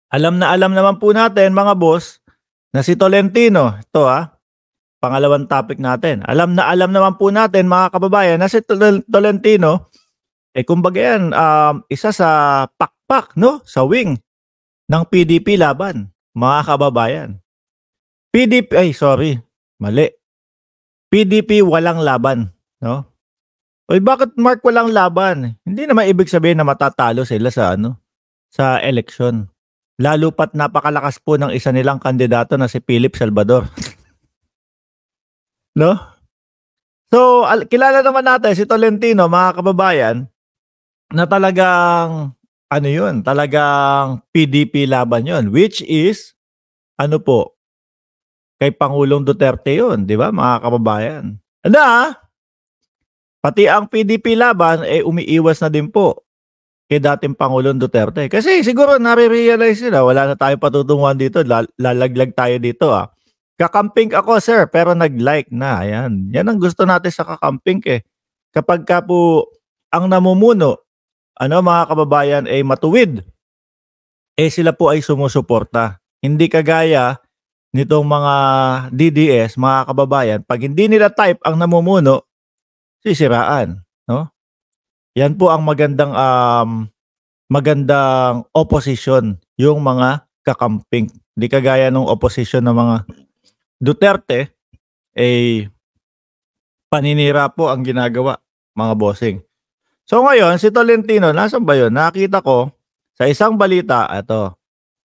Alam naman po natin mga boss na si Tolentino, ito pangalawang topic natin. Alam naman po natin mga kababayan na si Tolentino, kumbaga yan, isa sa pakpak, no? Sa wing ng PDP laban, mga kababayan. PDP, ay sorry, mali. PDP walang laban, no? Oy, bakit Mark walang laban? Hindi naman ibig sabihin na matatalo sila sa eleksyon. Lalo pat napakalakas po ng isa nilang kandidato na si Philip Salvador. No? So, kilala naman natin si Tolentino, mga kababayan, na talagang talagang PDP laban 'yon, which is kay Pangulong Duterte 'yon, 'di ba, mga kababayan? Pati ang PDP laban umiiwas na din po kay dating Pangulong Duterte. Kasi siguro nare-realize nila wala na tayong patutunguhan dito, lalaglag tayo dito Kakamping ako, sir, pero nag-like na. Ayan. Yan ang gusto natin sa kakamping Kapag ka po ang namumuno, mga kababayan ay matuwid, sila po ay sumusuporta. Hindi kagaya nitong mga DDS, mga kababayan, pag hindi nila type ang namumuno, sisiraan, no? Yan po ang magandang opposition, yung mga kakamping. Hindi kagaya ng opposition ng mga Duterte, paninira po ang ginagawa, mga bossing. So ngayon, si Tolentino, nasan ba yun? Nakita ko sa isang balita,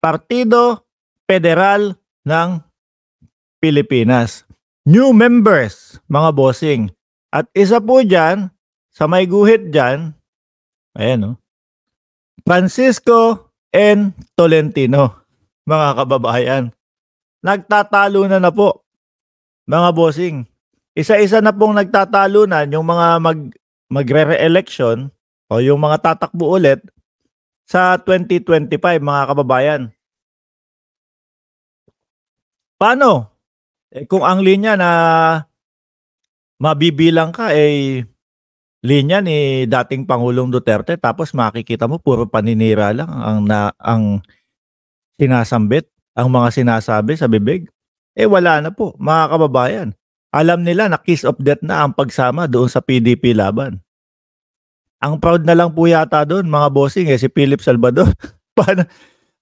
Partido Federal ng Pilipinas. New members, mga bossing. At isa po dyan, sa may guhit dyan, ayan Francisco N. Tolentino, mga kababayan. Nagtatalo na po, mga bossing. Isa-isa na pong nagtatalunan yung mga magre-re-election o yung mga tatakbo ulit sa 2025, mga kababayan. Paano? Kung ang linya na mabibilang ka linya ni dating Pangulong Duterte, tapos makikita mo puro paninira lang ang sinasambit, ang mga sinasabi sa bibig. Wala na po, mga kababayan. Alam nila na kiss of death na ang pagsama doon sa PDP laban. Ang proud na lang po yata doon, mga bossing, si Philip Salvador.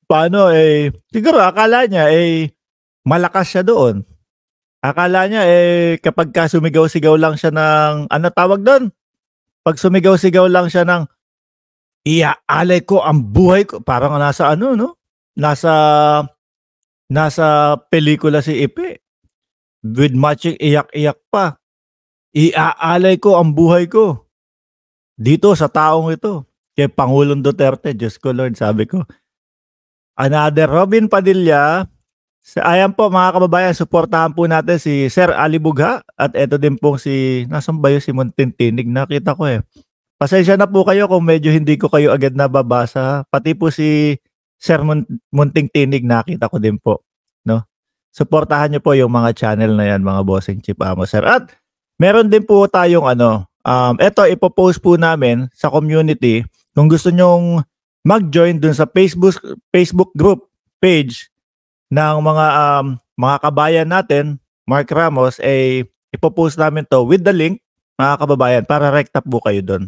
paano siguro akala niya malakas siya doon. Akala niya kapag ka sumigaw-sigaw lang siya ng tawag doon? Pag sumigaw-sigaw lang siya ng iaalay ko ang buhay ko, parang nasa nasa pelikula si Ipe. With matching iyak-iyak pa. Iaalay ko ang buhay ko dito sa taong ito. Kay Pangulong Duterte, Diyos ko Lord, sabi ko. Another Robin Padilla. Ayan po, mga kababayan, suportahan po natin si Sir Ali Bugha. At ito din pong nasan ba yun, si Munting Tinig? Nakita ko Pasensya na po kayo kung medyo hindi ko kayo agad nababasa. Pati po si Sir Munting Tinig, nakita ko din po. No? Suportahan niyo po yung mga channel na yan, mga bossing Chief Amo, sir. At meron din po tayong ito ipopost po namin sa community. Kung gusto nyong mag-join dun sa Facebook group page ng mga kabayan natin, Mark Ramos, ipopost namin to with the link, mga kababayan, para rekta po kayo doon,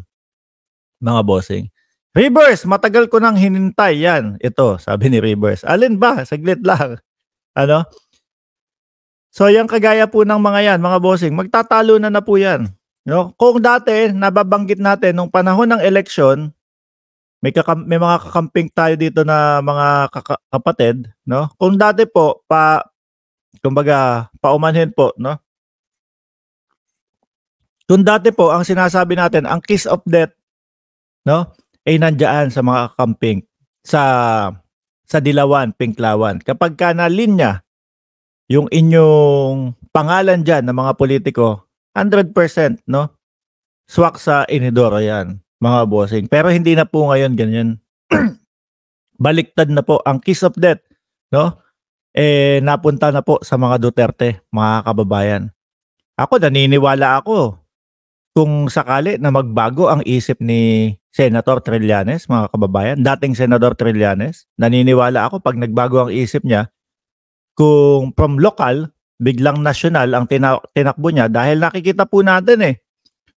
mga bossing. Reverse, matagal ko nang hinintay yan. Ito, sabi ni Reverse. Alin ba? Saglit lang. So, yung kagaya po ng mga yan, mga bossing, magtatalo na po yan. No? Kung dati, nababanggit natin, nung panahon ng eleksyon, may mga kakamping tayo dito na mga kapatid, no? Kung dati po, kumbaga, paumanhin po, no? Kung dati po, ang sinasabi natin, ang kiss of death, no? Nandiyan sa mga kakamping, sa Dilawan, Pinklawan. Kapag ka na linya, yung inyong pangalan dyan ng mga politiko, 100%, no? Swak sa inidoro yan, mga bossing. Pero hindi na po ngayon ganyan. Baliktad na po ang kiss of death, no? Napunta na po sa mga Duterte, mga kababayan. Ako, naniniwala ako kung sakali na magbago ang isip ni Senator Trillanes, mga kababayan, dating Senador Trillanes, naniniwala ako 'pag nagbago ang isip niya, kung from lokal, biglang nasyonal ang tinakbo niya dahil nakikita po natin,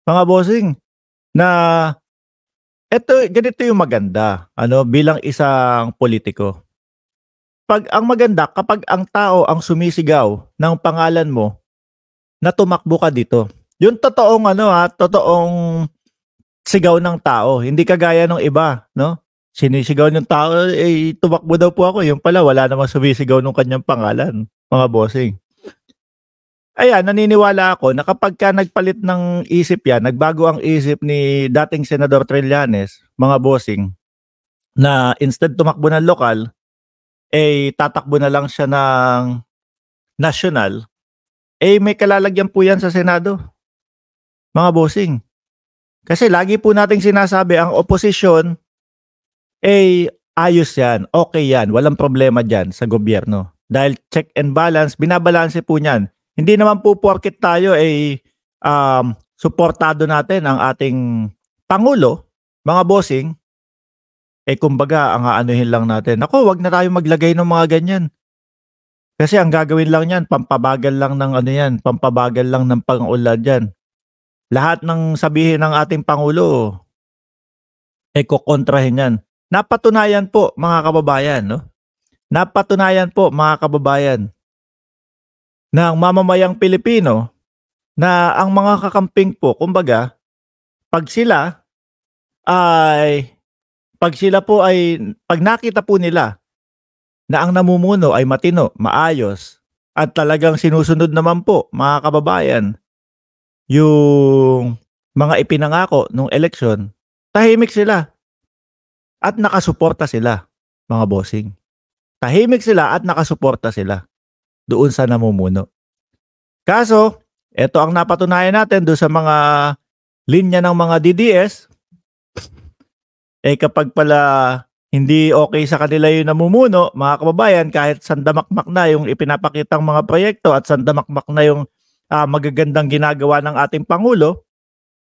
mga bossing, na ganito yung maganda, bilang isang politiko. Ang maganda kapag ang tao ang sumisigaw ng pangalan mo na tumakbo ka dito. Yung totoong totoong sigaw ng tao, hindi kagaya ng iba, no? Sinisigaw ng tao, tumakbo daw po ako, yung pala wala namang sumisigaw nung kanyang pangalan, mga bossing. Ayan, naniniwala ako na kapagka nagpalit ng isip yan, nagbago ang isip ni dating Senador Trillanes, mga bossing, na instead tumakbo ng lokal, tatakbo na lang siya ng national, may kalalagyan po yan sa Senado, mga bossing. Kasi lagi po nating sinasabi, ang oposisyon, ayos yan, okay yan, walang problema dyan sa gobyerno. Dahil check and balance, binabalanse po niyan. Hindi naman po porket tayo suportado natin ang ating Pangulo, mga bossing, kumbaga, ang aanuhin lang natin, ako, wag na tayo maglagay ng mga ganyan. Kasi ang gagawin lang yan, pampabagal lang ng pampabagal lang ng pang-unlad yan. Lahat ng sabihin ng ating Pangulo, kukontrahin yan. Napatunayan po, mga kababayan, no? Napatunayan po, mga kababayan, ng mamamayang Pilipino na ang mga kakamping po, kumbaga, pag nakita po nila na ang namumuno ay matino, maayos, at talagang sinusunod naman po, mga kababayan, yung mga ipinangako nung eleksyon, tahimik sila at nakasuporta sila, mga bossing. Tahimik sila at nakasuporta sila doon sa namumuno. Kaso, ito ang napatunayan natin doon sa mga linya ng mga DDS, kapag pala hindi okay sa kanila yung namumuno, mga kababayan, kahit sandamakmak na yung ipinapakitang mga proyekto at sandamakmak na yung magagandang ginagawa ng ating Pangulo,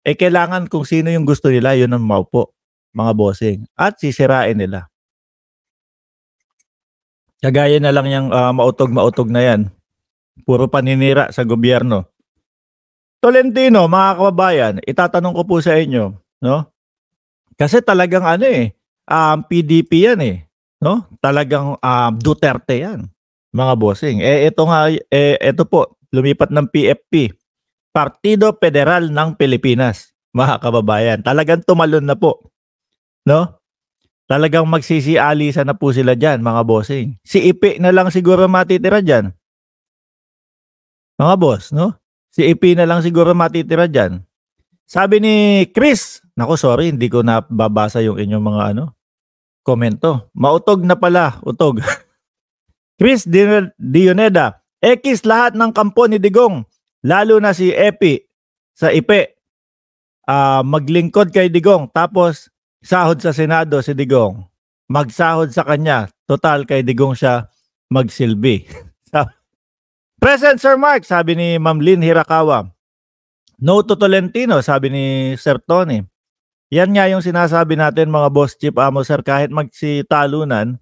kailangan kung sino yung gusto nila, yun ang maupo, mga bossing. At sisirain nila. Kagaya na lang yung mautog na yan. Puro paninira sa gobyerno. Tolentino, mga kababayan, itatanong ko po sa inyo, no? Kasi talagang PDP yan, no? Talagang Duterte yan, mga bossing. Ito po, lumipat ng PFP, Partido Federal ng Pilipinas, mga kababayan. Talagang tumalon na po, no? Talagang magsisialisan na po sila dyan, mga bossing. Si Ipi na lang siguro matitira dyan, mga boss, no? Si Ipi na lang siguro matitira dyan. Sabi ni Chris, naku, sorry, hindi ko nababasa yung inyong mga komento. Mautog na pala, utog. Chris Dioneda, lahat ng kampo ni Digong, lalo na si Epi sa Ipe, maglingkod kay Digong, tapos sahod sa Senado si Digong. Magsahod sa kanya, total kay Digong siya magsilbi. Present Sir Mark, sabi ni Ma'am Lynn Hirakawa. No to Tolentino, sabi ni Sir Tony. Yan nga yung sinasabi natin, mga boss chief amo sir, kahit magsitalunan,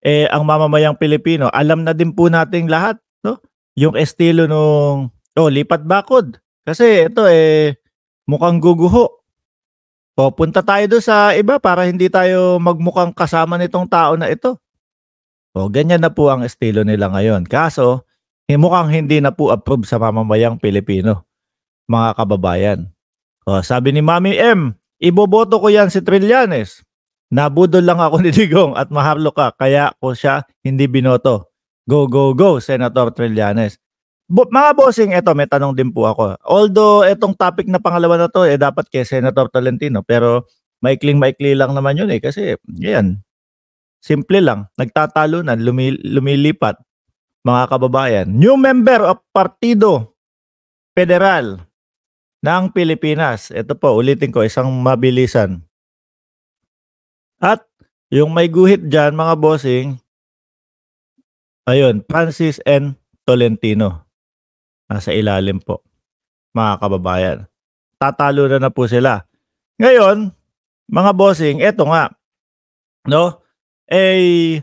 ang mamamayang Pilipino, alam na din po nating lahat, no? Yung estilo nung lipat bakod. Kasi ito mukhang guguho. Punta tayo doon sa iba para hindi tayo magmukhang kasama nitong tao na ito. Ganyan na po ang estilo nila ngayon. Kaso, mukhang hindi na po approve sa mamamayang Pilipino, mga kababayan. Sabi ni Mami M, iboboto ko yan si Trillanes. Nabudol lang ako ni Digong at maharlo ka, kaya ko siya hindi binoto. Go, go, go, Senator Trillanes. Mga bossing, eto, may tanong din po ako. Although, etong topic na pangalawa na to, dapat kay Senator Tolentino. Pero, maikling-maikli lang naman yun kasi, yan, simple lang. Nagtatalunan, lumilipat, mga kababayan. New member of Partido Federal ng Pilipinas. Ito po, ulitin ko, isang mabilisan. At yung may guhit dyan, mga bossing, ayun, Francis N. Tolentino. Nasa ilalim po, mga kababayan. tatalo na po sila. Ngayon, mga bossing, eto nga, no? Eh,